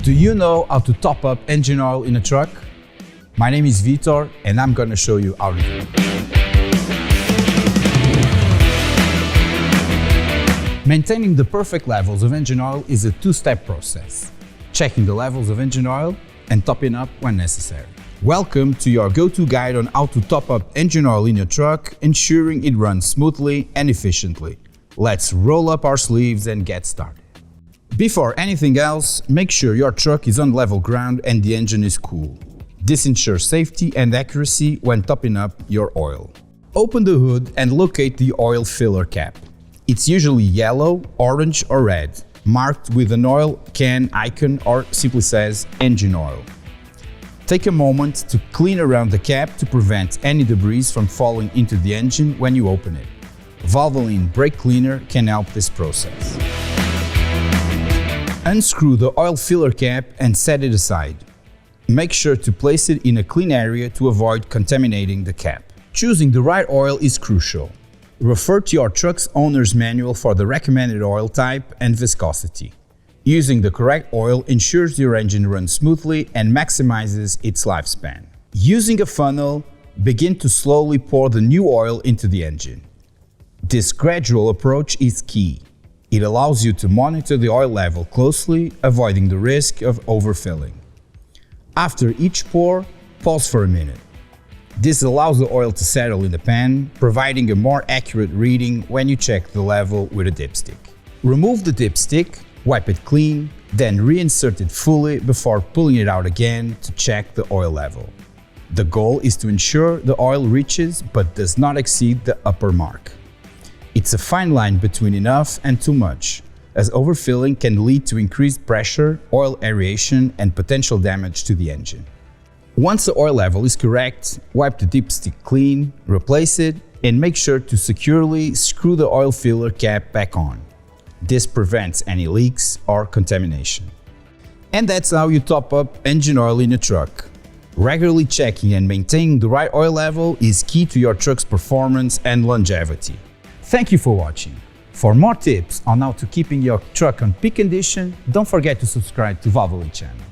Do you know how to top up engine oil in a truck? My name is Vitor and I'm going to show you how to do it. Maintaining the perfect levels of engine oil is a two-step process. Checking the levels of engine oil and topping up when necessary. Welcome to your go-to guide on how to top up engine oil in your truck, ensuring it runs smoothly and efficiently. Let's roll up our sleeves and get started. Before anything else, make sure your truck is on level ground and the engine is cool. This ensures safety and accuracy when topping up your oil. Open the hood and locate the oil filler cap. It's usually yellow, orange or red, marked with an oil can icon or simply says engine oil. Take a moment to clean around the cap to prevent any debris from falling into the engine when you open it. Valvoline brake cleaner can help this process. Unscrew the oil filler cap and set it aside. Make sure to place it in a clean area to avoid contaminating the cap. Choosing the right oil is crucial. Refer to your truck's owner's manual for the recommended oil type and viscosity. Using the correct oil ensures your engine runs smoothly and maximizes its lifespan. Using a funnel, begin to slowly pour the new oil into the engine. This gradual approach is key. It allows you to monitor the oil level closely, avoiding the risk of overfilling. After each pour, pause for a minute. This allows the oil to settle in the pan, providing a more accurate reading when you check the level with a dipstick. Remove the dipstick, wipe it clean, then reinsert it fully before pulling it out again to check the oil level. The goal is to ensure the oil reaches but does not exceed the upper mark. It's a fine line between enough and too much, as overfilling can lead to increased pressure, oil aeration, and potential damage to the engine. Once the oil level is correct, wipe the dipstick clean, replace it, and make sure to securely screw the oil filler cap back on. This prevents any leaks or contamination. And that's how you top up engine oil in a truck. Regularly checking and maintaining the right oil level is key to your truck's performance and longevity. Thank you for watching. For more tips on how to keeping your truck on peak condition, don't forget to subscribe to Valvoline channel.